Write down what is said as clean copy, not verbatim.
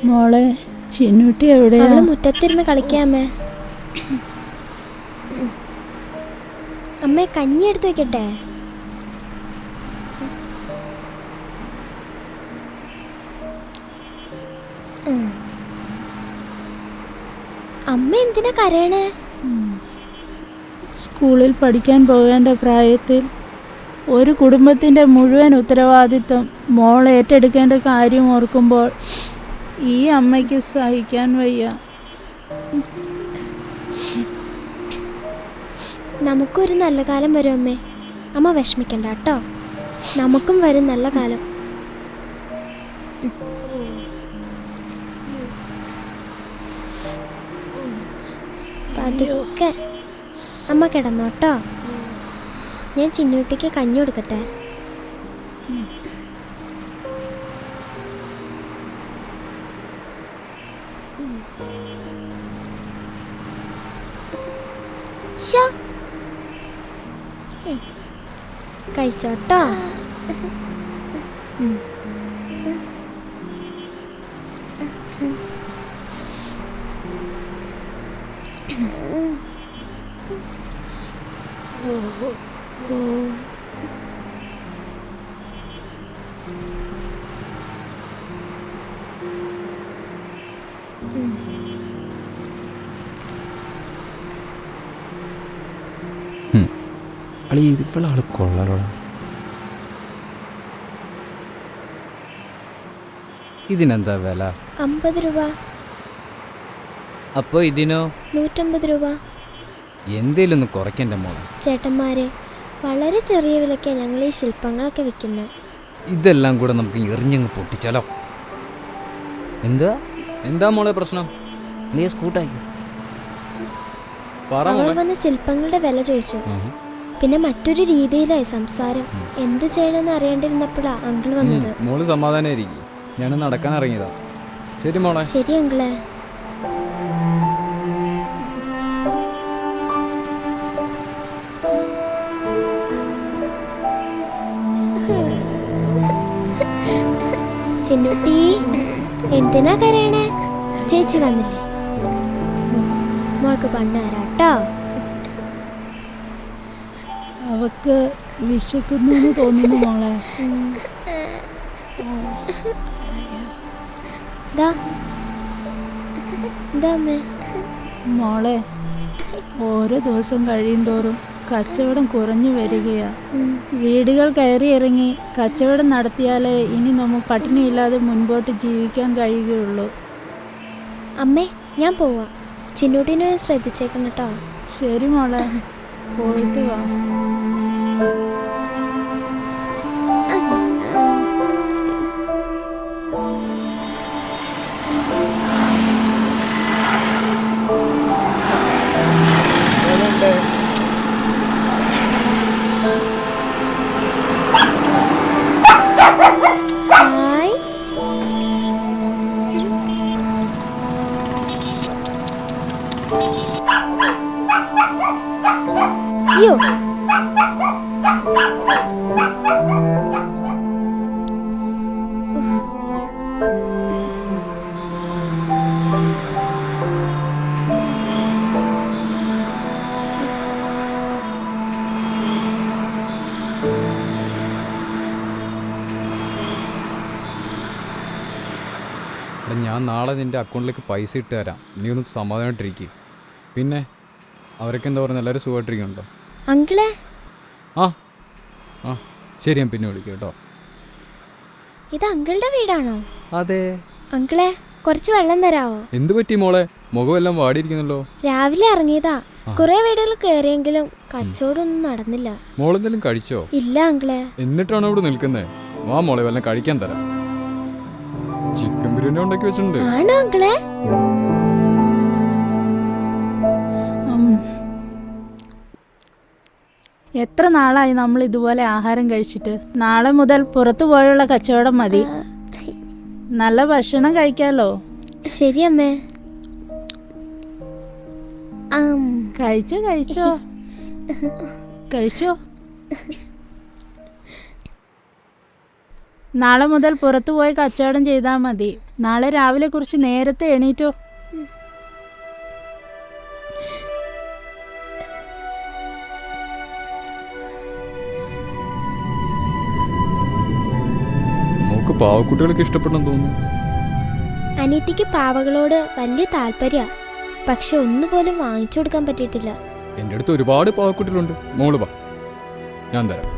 മോളെ ചിന്നുട്ടി എവിടെയാ? അവള് മുറ്റത്തിരുന്ന് കളിക്കാമേ. അമ്മേ കഞ്ഞി എടുത്ത് വെക്കട്ടെ? അമ്മ എന്തിനാ കരയണേ? സ്കൂളിൽ പഠിക്കാൻ പോകേണ്ട പ്രായത്തിൽ ഒരു കുടുംബത്തിൻ്റെ മുഴുവൻ ഉത്തരവാദിത്വം മോൾ ഏറ്റെടുക്കേണ്ട കാര്യം ഓർക്കുമ്പോൾ ഈ അമ്മയ്ക്ക് സഹിക്കാൻ വയ്യ. നമുക്കൊരു നല്ല കാലം വരും അമ്മേ. അമ്മ വിഷമിക്കണ്ട കേട്ടോ. നമുക്കും വരും നല്ല കാലം. പതുക്കെ അമ്മ കിടന്നോട്ടോ. ഞാൻ ചിന്നൂട്ടിക്ക് കഞ്ഞി കൊടുക്കട്ടെ? കഴിച്ചോട്ടോ. ഇവളാള് കൊള്ളാലോ. ഇതിനെന്താ വില? 50 രൂപ. അപ്പൊ ഇതിനോ? 150 രൂപ. എന്തേലും ഒന്ന് കുറയ്ക്കണ്ട മോളെ. ചേട്ടന്മാരെ, വളരെ ചെറിയ വിലക്കാണ് ഞങ്ങൾ ഈ ശില്പങ്ങളൊക്കെ വിൽക്കുന്നത്. ഇതെല്ലാം കൂടെ നമുക്ക് എറിഞ്ഞങ്ങ് പൊട്ടിച്ചാലോ? എന്താ മോളെ പ്രശ്നം? നീ സ്കൂട്ടായി അവർ വന്ന് ശില്പങ്ങളുടെ വില ചോദിച്ചു. പിന്നെ മറ്റൊരു രീതിയിലായി സംസാരം. എന്ത് ചെയ്യണമെന്ന് അറിയേണ്ടിരുന്നപ്പോഴാ അങ്കിൾ വന്നത്. മോള് സമാധാനായിരിക്കും. ഞാൻ നടക്കാൻ ഇറങ്ങിയതാ. ശരി മോളെ. ശരി അങ്കിളെ. ചിന്നുട്ടി എന്തിനാ കരയണേ? ചേച്ചി വന്നില്ലേ? മോൾക്ക് പണ്ണാരാട്ടോ. അവക്ക് വിശക്കുന്നു എന്ന് തോന്നുന്നു മോളെ. മോളെ, ഓരോ ദിവസം കഴിയും തോറും കച്ചവടം കുറഞ്ഞു വരികയാ. വീടുകൾ കയറി ഇറങ്ങി കച്ചവടം നടത്തിയാലേ ഇനി നമുക്ക് പട്ടിണിയില്ലാതെ മുൻപോട്ട് ജീവിക്കാൻ കഴിയുകയുള്ളൂ. അമ്മേ, ഞാൻ പോവാ. ചിന്നൂട്ടിനെ ശ്രദ്ധിച്ചേക്കണം കേട്ടോ. ശരി മോളെ, പോയിട്ട് വാ. ഹായ്. അയ്യോ, ഞാൻ നാളെ നിൻ്റെ അക്കൗണ്ടിലേക്ക് പൈസ ഇട്ട് തരാം. നീ ഒന്ന് സമാധാനമായിട്ടിരിക്കുക. പിന്നെ അവരൊക്കെ എന്താ പറയുന്നത്? എല്ലാവരും സുഖമായിട്ടിരിക്കുന്നുണ്ടോ? അങ്കിളെ. ആ ആ ശരി, ഞാൻ പിന്നെ വിളിക്കാം കേട്ടോ. ഇത് അങ്കിളുടെ വീടാണോ? അതെ. അങ്കിളെ, കുറച്ച് വെള്ളം തരാവോ? എന്ത് പറ്റി മോളെ? മുഖമെല്ലാം വാടിയിരിക്കുന്നല്ലോ. രാവിലെ ഇറങ്ങിയതാ. കുറെ വീടുകൾ കയറിയെങ്കിലും കച്ചവടമൊന്നും നടന്നില്ല. മോളെന്തെങ്കിലും കഴിച്ചോ? ഇല്ല അങ്കിളെ. എന്നിട്ടാണോ ഇവിടെ നിൽക്കുന്നേ? വാ മോളെ, വല്ലതും കഴിക്കാൻ തരാം. ചിക്കൻ ബിരിയാണി ഉണ്ടാക്കി വെച്ചിട്ടുണ്ട്. ആണോ അങ്കിളെ? എത്ര നാളായി നമ്മൾ ഇതുപോലെ ആഹാരം കഴിച്ചിട്ട്. നാളെ മുതൽ പുറത്തു പോയുള്ള കച്ചവടം മതി. നല്ല ഭക്ഷണം കഴിക്കാലോ. ശരി അമ്മേ. കഴിച്ചോ കഴിച്ചോ കഴിച്ചോ. നാളെ മുതൽ പുറത്തു പോയി കച്ചവടം ചെയ്താൽ മതി. നാളെ രാവിലെ കുറച്ച് നേരത്തെ എണീറ്റോ. നമുക്ക് പാവക്കുട്ടികൾക്ക് ഇഷ്ടപ്പെടണം തോന്നുന്നു. അനിയത്തിക്ക് പാവകളോട് വലിയ താല്പര്യ, പക്ഷെ ഒന്നുപോലും വാങ്ങിച്ചു കൊടുക്കാൻ പറ്റിയിട്ടില്ല. എൻ്റെ അടുത്ത് ഒരുപാട് പാവക്കുട്ടികളുണ്ട്. മോള് വാ, ഞാൻ തരാം.